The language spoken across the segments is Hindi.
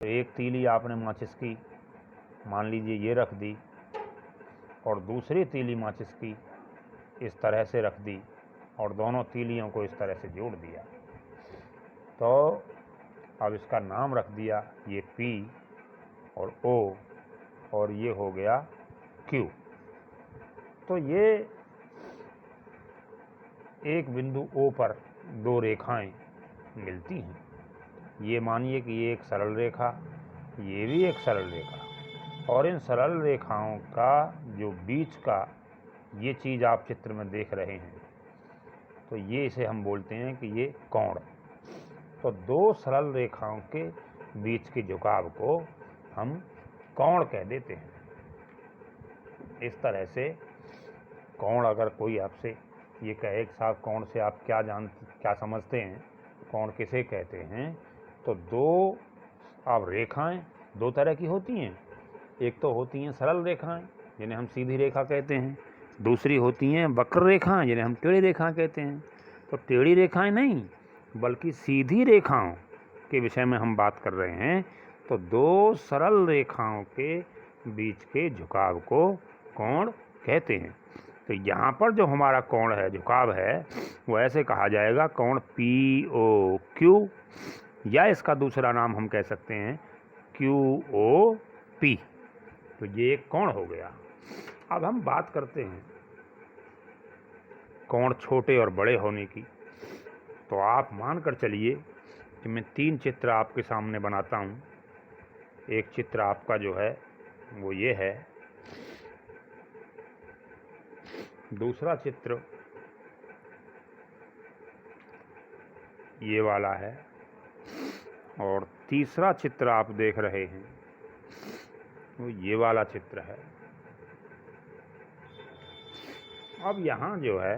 तो एक तीली आपने माचिस की मान लीजिए ये रख दी और दूसरी तीली माचिस की इस तरह से रख दी और दोनों तीलियों को इस तरह से जोड़ दिया। तो अब इसका नाम रख दिया ये P और O और ये हो गया Q। तो ये एक बिंदु O पर दो रेखाएं मिलती हैं। ये मानिए कि ये एक सरल रेखा, ये भी एक सरल रेखा, और इन सरल रेखाओं का जो बीच का ये चीज़ आप चित्र में देख रहे हैं, तो ये इसे हम बोलते हैं कि ये कोण। तो दो सरल रेखाओं के बीच के झुकाव को हम कोण कह देते हैं। इस तरह से कोण, अगर कोई आपसे ये कहे कि साहब कोण से आप क्या समझते हैं, कोण किसे कहते हैं, तो दो अब रेखाएं दो तरह की होती हैं। एक तो होती हैं सरल रेखाएं जिन्हें हम सीधी रेखा कहते हैं, दूसरी होती हैं वक्र रेखाएं जिन्हें हम टेढ़ी रेखा कहते हैं। तो टेढ़ी रेखाएं नहीं बल्कि सीधी रेखाओं के विषय में हम बात कर रहे हैं। तो दो सरल रेखाओं के बीच के झुकाव को कोण कहते हैं। तो यहाँ पर जो हमारा कोण है, झुकाव है, वो ऐसे कहा जाएगा कोण POQ, या इसका दूसरा नाम हम कह सकते हैं QOP। तो ये एक कोण हो गया। अब हम बात करते हैं कोण छोटे और बड़े होने की। तो आप मानकर चलिए कि मैं तीन चित्र आपके सामने बनाता हूँ। एक चित्र आपका जो है वो ये है, दूसरा चित्र ये वाला है, और तीसरा चित्र आप देख रहे हैं वो ये वाला चित्र है। अब यहाँ जो है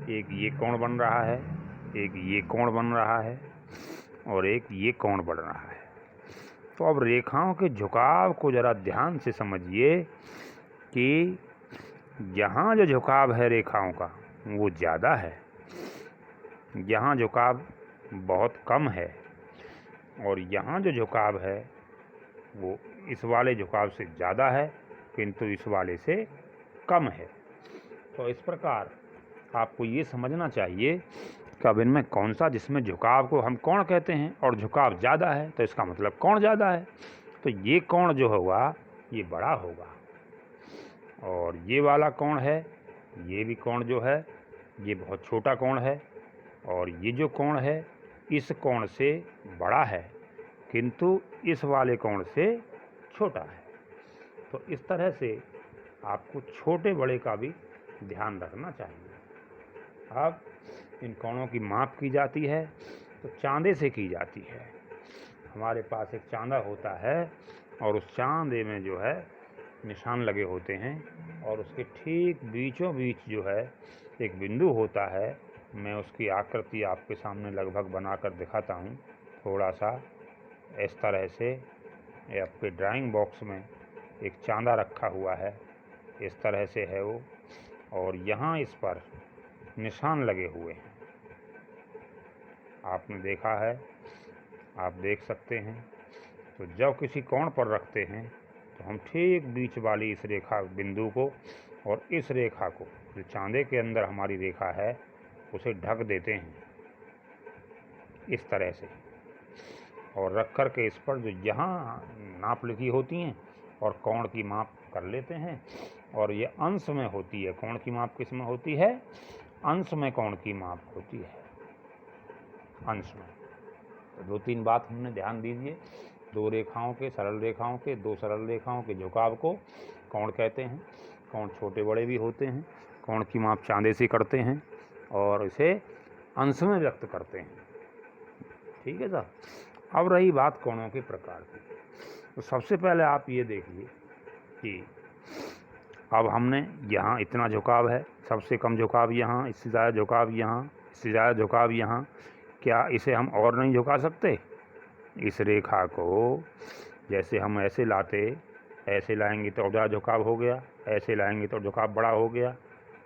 एक ये कोण बन रहा है, एक ये कोण बन रहा है, और एक ये कोण बन रहा है। तो अब रेखाओं के झुकाव को ज़रा ध्यान से समझिए कि यहाँ जो झुकाव है रेखाओं का वो ज़्यादा है, यहाँ झुकाव बहुत कम है, और यहाँ जो झुकाव है वो इस वाले झुकाव से ज़्यादा है किंतु इस वाले से कम है। तो इस प्रकार आपको ये समझना चाहिए कि अब इनमें कौन सा, जिसमें झुकाव को हम कोण कहते हैं और झुकाव ज़्यादा है, तो इसका मतलब कोण ज़्यादा है। तो ये कोण जो होगा ये बड़ा होगा, और ये वाला कोण है, ये भी कोण जो है ये बहुत छोटा कोण है, और ये जो कोण है इस कोण से बड़ा है किंतु इस वाले कोण से छोटा है। तो इस तरह से आपको छोटे बड़े का भी ध्यान रखना चाहिए। अब इन कोणों की माप की जाती है तो चांदे से की जाती है। हमारे पास एक चांदा होता है और उस चांदे में जो है निशान लगे होते हैं, और उसके ठीक बीचों बीच जो है एक बिंदु होता है। मैं उसकी आकृति आपके सामने लगभग बनाकर दिखाता हूँ। थोड़ा सा इस तरह से आपके ड्राइंग बॉक्स में एक चांदा रखा हुआ है, इस तरह से है वो, और यहाँ इस पर निशान लगे हुए हैं। आपने देखा है, आप देख सकते हैं। तो जब किसी कोण पर रखते हैं तो हम ठीक बीच वाली इस रेखा बिंदु को और इस रेखा को, जो चांदे के अंदर हमारी रेखा है, उसे ढक देते हैं इस तरह से, और रख कर के इस पर जो यहाँ नाप लिखी होती हैं और कोण की माप कर लेते हैं। और ये अंश में होती है। कोण की माप किस में होती है? अंश में कोण की माप होती है, अंश में। तो दो तीन बात हमने ध्यान दीजिए। दो रेखाओं के, सरल रेखाओं के, दो सरल रेखाओं के झुकाव को कोण कहते हैं। कोण छोटे बड़े भी होते हैं। कोण की माप चांदे से करते हैं और इसे अंश में व्यक्त करते हैं। ठीक है साहब। अब रही बात कोणों के प्रकार की, तो सबसे पहले आप ये देखिए कि अब हमने यहाँ इतना झुकाव है, सबसे कम झुकाव यहाँ, इससे ज़्यादा झुकाव यहाँ, इससे ज़्यादा झुकाव यहाँ। क्या इसे हम और नहीं झुका सकते? इस रेखा को जैसे हम ऐसे लाते, ऐसे लाएंगे तो ज़्यादा झुकाव हो गया, ऐसे लाएंगे तो झुकाव बड़ा हो गया।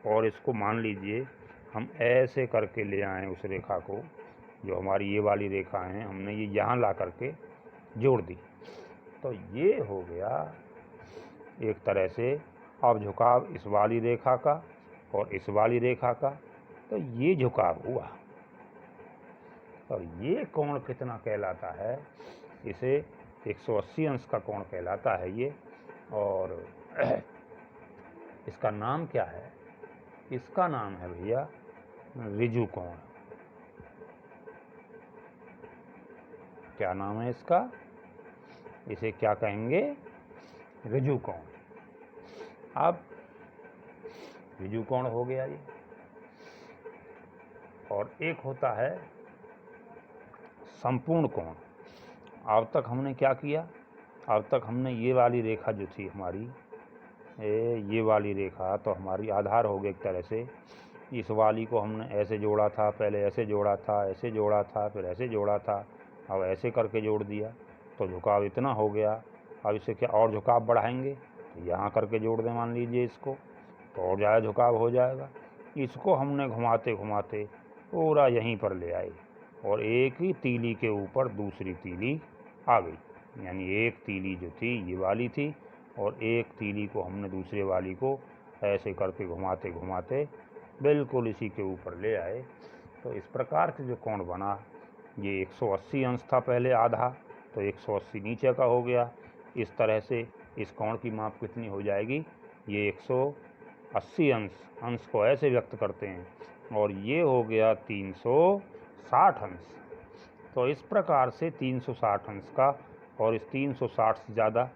और इसको मान लीजिए हम ऐसे करके ले आएँ उस रेखा को, जो हमारी ये वाली रेखा है, हमने ये यहाँ ला करके जोड़ दी। तो ये हो गया एक तरह से अब झुकाव इस वाली रेखा का और इस वाली रेखा का, तो ये झुकाव हुआ। और ये कोण कितना कहलाता है, इसे 180 अंश का कोण कहलाता है ये। और इसका नाम क्या है, इसका नाम है भैया ऋजु कोण। क्या नाम है इसका, इसे क्या कहेंगे, ऋजु कोण। अब ऋजु कोण हो गया ये। और एक होता है संपूर्ण कोण। अब तक हमने क्या किया, अब तक हमने ये वाली रेखा जो थी हमारी, ये वाली रेखा तो हमारी आधार हो गई एक तरह से। इस वाली को हमने ऐसे जोड़ा था, पहले ऐसे जोड़ा था, ऐसे जोड़ा था, फिर ऐसे जोड़ा था, अब ऐसे करके जोड़ दिया तो झुकाव इतना हो गया। अब इसे क्या और झुकाव बढ़ाएंगे, तो यहाँ करके जोड़ दें मान लीजिए इसको, तो और ज़्यादा झुकाव हो जाएगा। इसको हमने घुमाते घुमाते पूरा यहीं पर ले आए और एक ही तीली के ऊपर दूसरी तीली आ गई। यानी एक तीली जो थी ये वाली थी और एक तीली को हमने दूसरे वाली को ऐसे करके घुमाते घुमाते बिल्कुल इसी के ऊपर ले आए। तो इस प्रकार से जो कोण बना, ये 180 अंश था पहले आधा, तो 180 नीचे का हो गया। इस तरह से इस कोण की माप कितनी हो जाएगी, ये 180 अंश को ऐसे व्यक्त करते हैं, और ये हो गया 360 अंश। तो इस प्रकार से 360 अंश का और इस 360 से ज़्यादा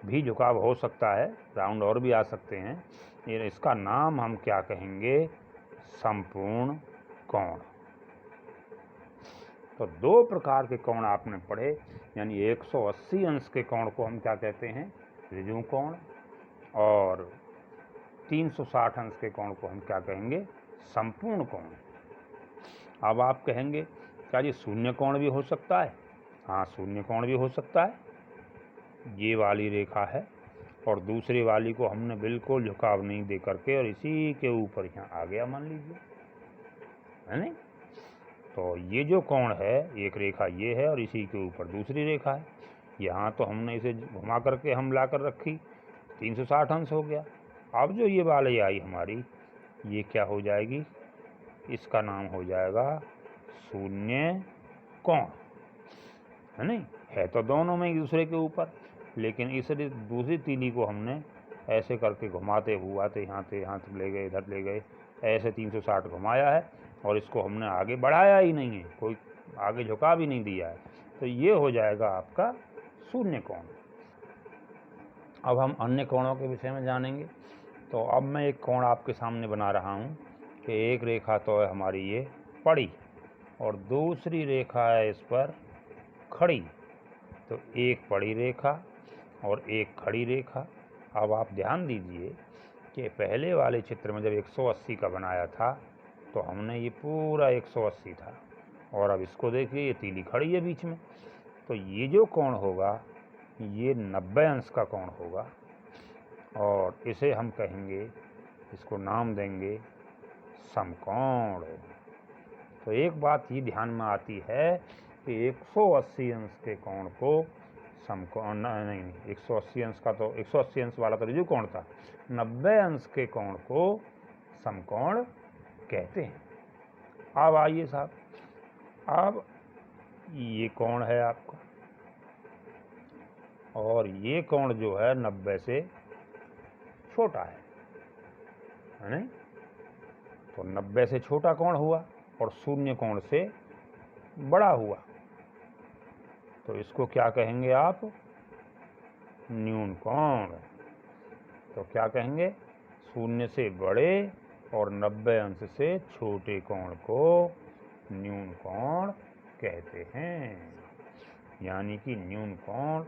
भी झुकाव हो सकता है, राउंड और भी आ सकते हैं। इसका नाम हम क्या कहेंगे, संपूर्ण कोण। तो दो प्रकार के कोण आपने पढ़े, यानी 180 अंश के कोण को हम क्या कहते हैं, ऋजु कोण, और 360 अंश के कोण को हम क्या कहेंगे, संपूर्ण कोण। अब आप कहेंगे क्या जी शून्य कोण भी हो सकता है? हाँ, शून्य कोण भी हो सकता है। ये वाली रेखा है और दूसरी वाली को हमने बिल्कुल झुकाव नहीं दे करके और इसी के ऊपर यहाँ आ गया मान लीजिए, है नहीं। तो ये जो कोण है, एक रेखा ये है और इसी के ऊपर दूसरी रेखा है। यहाँ तो हमने इसे घुमा करके हम ला कर रखी, 360 अंश हो गया। अब जो ये वाली आई हमारी, ये क्या हो जाएगी, इसका नाम हो जाएगा शून्य कोण, है नहीं। है तो दोनों में एक दूसरे के ऊपर, लेकिन इस दूसरी तीली को हमने ऐसे करके घुमाते हुआ तो यहाँ तक ले गए, इधर ले गए, ऐसे 360 घुमाया है और इसको हमने आगे बढ़ाया ही नहीं है, कोई आगे झुका भी नहीं दिया है। तो ये हो जाएगा आपका शून्य कोण। अब हम अन्य कोणों के विषय में जानेंगे। तो अब मैं एक कोण आपके सामने बना रहा हूँ कि एक रेखा तो है हमारी ये पड़ी और दूसरी रेखा है इस पर खड़ी। तो एक पड़ी रेखा और एक खड़ी रेखा। अब आप ध्यान दीजिए कि पहले वाले चित्र में जब 180 का बनाया था तो हमने ये पूरा 180 था, और अब इसको देखिए ये तीली खड़ी है बीच में। तो ये जो कोण होगा ये 90 अंश का कोण होगा और इसे हम कहेंगे, इसको नाम देंगे समकोण। तो एक बात ये ध्यान में आती है कि 180 अंश के कोण को समकोण नहीं, 180 अंश का तो 180 अंश वाला तो ऋजु कोण था, 90 अंश के कोण को समकोण कहते हैं। अब आइए साहब, अब ये कोण है आपका और ये कोण जो है 90 से छोटा है नहीं। तो 90 से छोटा कोण हुआ और शून्य कोण से बड़ा हुआ, तो इसको क्या कहेंगे आप, न्यून कोण। तो क्या कहेंगे, शून्य से बड़े और 90 अंश से छोटे कोण को न्यून कोण कहते हैं। यानी कि न्यून कोण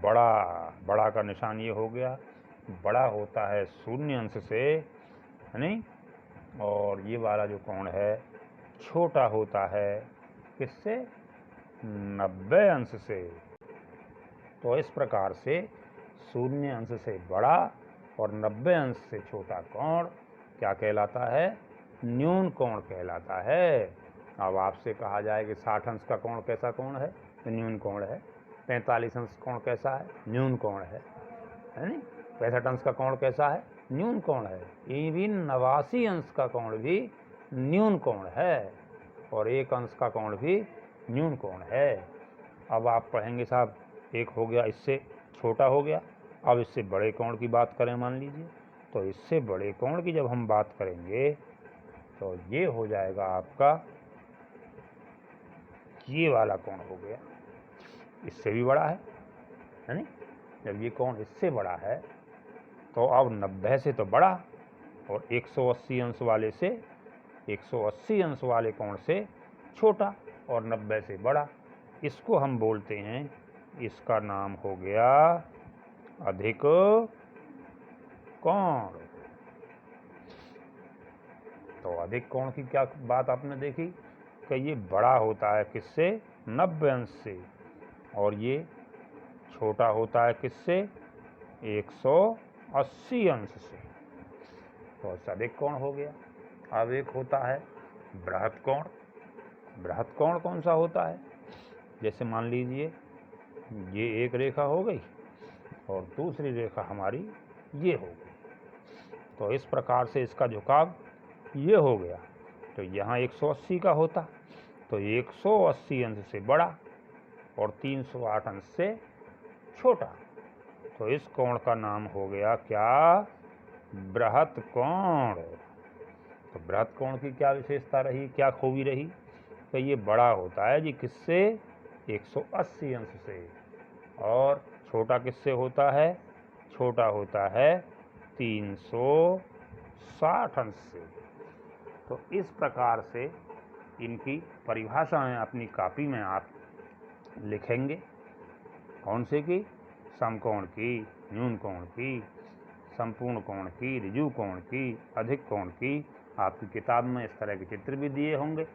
बड़ा का निशान ये हो गया, बड़ा होता है शून्य अंश से, है नहीं, और ये वाला जो कोण है छोटा होता है किससे, 90 अंश से। तो इस प्रकार से शून्य अंश से बड़ा और 90 अंश से छोटा कोण क्या कहलाता है, न्यून कोण कहलाता है। अब आपसे कहा जाए कि 60 अंश का कोण कैसा कोण है, तो न्यून कोण है। 45 अंश कोण कैसा है? न्यून कोण है नहीं? 65 अंश का कोण कैसा है? न्यून कोण है। इवन 89 अंश का कोण भी न्यून कोण है और 1 अंश का कोण भी न्यून कोण है। अब आप पढ़ेंगे साहब, एक हो गया, इससे छोटा हो गया। अब इससे बड़े कोण की बात करें मान लीजिए, तो इससे बड़े कोण की जब हम बात करेंगे तो ये हो जाएगा आपका ये वाला कोण हो गया, इससे भी बड़ा है नहीं? जब ये कोण इससे बड़ा है तो अब 90 से तो बड़ा और 180 अंश वाले से 180 अंश वाले कोण से छोटा और 90 से बड़ा। इसको हम बोलते हैं, इसका नाम हो गया अधिक कोण। तो अधिक कोण की क्या बात आपने देखी कि ये बड़ा होता है किससे? 90 अंश से, और ये छोटा होता है किससे? 180 अंश से। तो अधिक कोण हो गया। अब एक होता है बृहत कोण। बृहत कोण कौन सा होता है? जैसे मान लीजिए ये एक रेखा हो गई और दूसरी रेखा हमारी ये हो गई, तो इस प्रकार से इसका झुकाव ये हो गया। तो यहाँ 180 का होता तो 180 अंश से बड़ा और 308 अंश से छोटा। तो इस कोण का नाम हो गया क्या? बृहत कोण। तो बृहत कोण की क्या विशेषता रही, क्या खूबी रही? तो ये बड़ा होता है जी किससे? 180 अंश से। और छोटा किससे होता है? छोटा होता है 360 अंश से। तो इस प्रकार से इनकी परिभाषाएं अपनी कॉपी में आप लिखेंगे। कौन से की? समकोण की, न्यून कोण की, संपूर्ण कोण की, ऋजु कोण की, अधिक कोण की। आपकी किताब में इस तरह के चित्र भी दिए होंगे,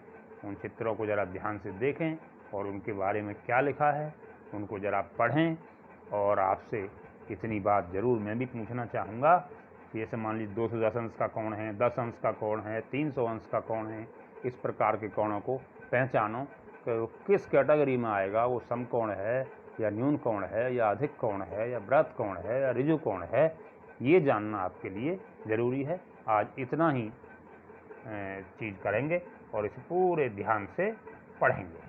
उन चित्रों को ज़रा ध्यान से देखें और उनके बारे में क्या लिखा है उनको ज़रा पढ़ें। और आपसे इतनी बात ज़रूर मैं भी पूछना चाहूँगा कि जैसे मान लीजिए 210 अंश का कोण है, 10 अंश का कोण है, 300 अंश का कोण है, इस प्रकार के कोणों को पहचानो कि वो किस कैटेगरी में आएगा। वो समकोण है या न्यून कोण है या अधिक कोण है या बृहत कोण है या ऋजु कोण है, ये जानना आपके लिए ज़रूरी है। आज इतना ही चीज़ करेंगे और इसे पूरे ध्यान से पढ़ेंगे।